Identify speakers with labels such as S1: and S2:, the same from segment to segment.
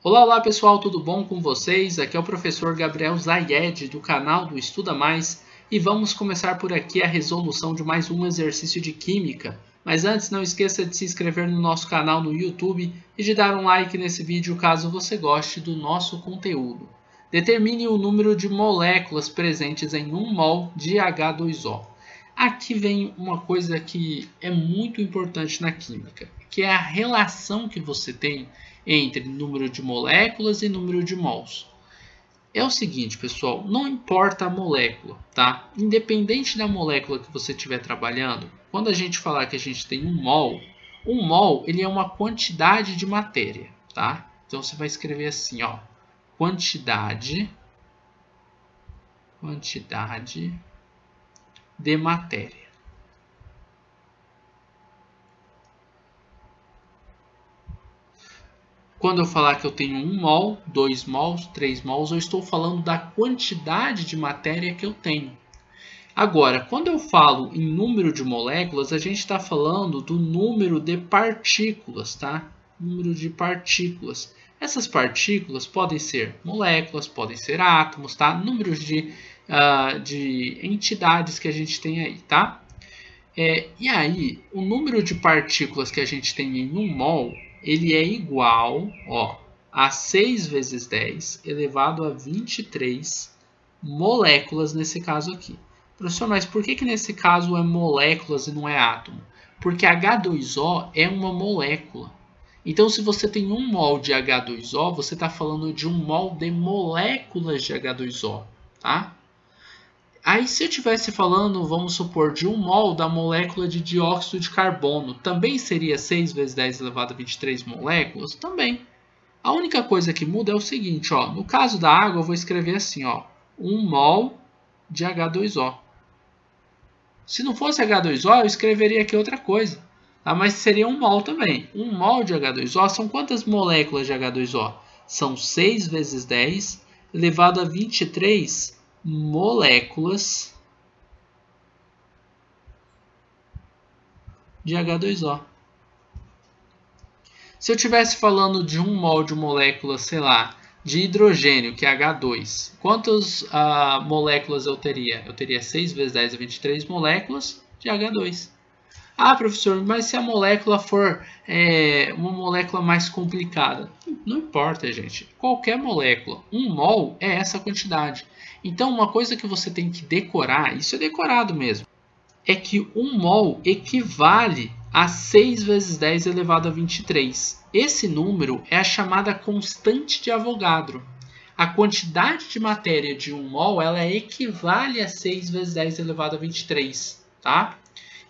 S1: Olá, olá pessoal, tudo bom com vocês? Aqui é o professor Gabriel Zayed do canal do Estuda Mais e vamos começar por aqui a resolução de mais um exercício de Química. Mas antes, não esqueça de se inscrever no nosso canal no YouTube e de dar um like nesse vídeo caso você goste do nosso conteúdo. Determine o número de moléculas presentes em 1 mol de H2O. Aqui vem uma coisa que é muito importante na química, que é a relação que você tem entre número de moléculas e número de mols. É o seguinte, pessoal, não importa a molécula, tá? Independente da molécula que você estiver trabalhando, quando a gente falar que a gente tem um mol ele é uma quantidade de matéria, tá? Então você vai escrever assim, ó, quantidade de matéria. Quando eu falar que eu tenho 1 mol, 2 mols, 3 mols, eu estou falando da quantidade de matéria que eu tenho. Agora, quando eu falo em número de moléculas, a gente está falando do número de partículas, tá? Número de partículas. Essas partículas podem ser moléculas, podem ser átomos, tá? Números de entidades que a gente tem aí, tá? E aí, o número de partículas que a gente tem em 1 mol, ele é igual, ó, a 6 vezes 10 elevado a 23 moléculas nesse caso aqui. Professor, mas por que nesse caso é moléculas e não é átomo? Porque H2O é uma molécula. Então, se você tem 1 mol de H2O, você está falando de 1 mol de moléculas de H2O, tá? Aí, se eu estivesse falando, vamos supor, de 1 mol da molécula de dióxido de carbono, também seria 6 vezes 10 elevado a 23 moléculas? Também. A única coisa que muda é o seguinte, ó, no caso da água, eu vou escrever assim, ó, 1 mol de H2O. Se não fosse H2O, eu escreveria aqui outra coisa, tá? Mas seria 1 mol também. 1 mol de H2O são quantas moléculas de H2O? São 6 vezes 10 elevado a 23 moléculas de H2O. Se eu estivesse falando de 1 mol de molécula, sei lá, de hidrogênio, que é H2, quantas moléculas eu teria? Eu teria 6 vezes 10 a 23 moléculas de H2. Ah, professor, mas se a molécula for uma molécula mais complicada? Não importa, gente. Qualquer molécula, 1 mol é essa quantidade. Então, uma coisa que você tem que decorar, isso é decorado mesmo, é que 1 mol equivale a 6 vezes 10 elevado a 23. Esse número é a chamada constante de Avogadro. A quantidade de matéria de 1 mol ela equivale a 6 vezes 10 elevado a 23, tá?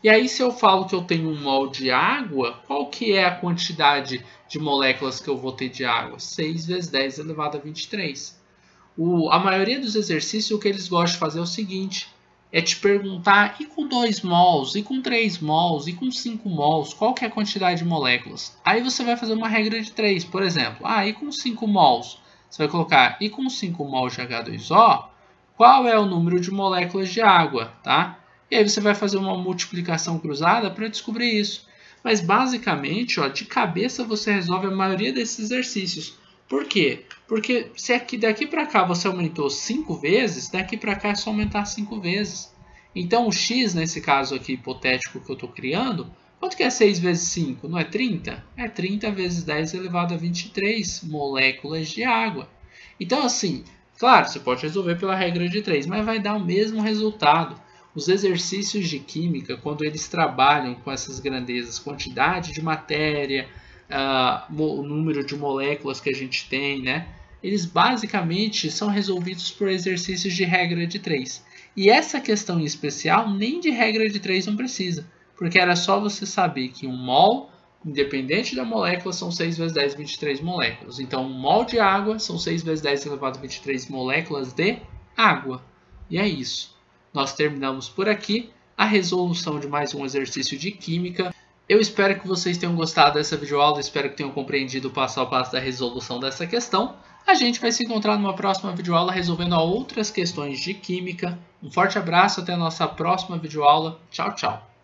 S1: E aí, se eu falo que eu tenho 1 mol de água, qual que é a quantidade de moléculas que eu vou ter de água? 6 vezes 10 elevado a 23. A maioria dos exercícios, o que eles gostam de fazer é o seguinte, é te perguntar, e com 2 mols, e com 3 mols, e com 5 mols, qual que é a quantidade de moléculas? Aí você vai fazer uma regra de 3, por exemplo. E com 5 mols? Você vai colocar, e com 5 mols de H2O, qual é o número de moléculas de água, tá? E aí você vai fazer uma multiplicação cruzada para descobrir isso. Mas basicamente, ó, de cabeça você resolve a maioria desses exercícios. Por quê? Porque se aqui, daqui para cá você aumentou 5 vezes, daqui para cá é só aumentar 5 vezes. Então o x, nesse caso aqui hipotético que eu estou criando, quanto que é 6 vezes 5? Não é 30? É 30 vezes 10 elevado a 23 moléculas de água. Então assim, claro, você pode resolver pela regra de 3, mas vai dar o mesmo resultado. Os exercícios de química, quando eles trabalham com essas grandezas, quantidade de matéria, o número de moléculas que a gente tem, né? Eles basicamente são resolvidos por exercícios de regra de 3. E essa questão em especial, nem de regra de 3 não precisa, porque era só você saber que 1 mol, independente da molécula, são 6 vezes 10, 23 moléculas. Então, 1 mol de água são 6 vezes 10 elevado a 23 moléculas de água. E é isso. Nós terminamos por aqui a resolução de mais um exercício de química. Eu espero que vocês tenham gostado dessa videoaula, espero que tenham compreendido o passo a passo da resolução dessa questão. A gente vai se encontrar numa próxima videoaula resolvendo outras questões de química. Um forte abraço, até a nossa próxima videoaula. Tchau, tchau!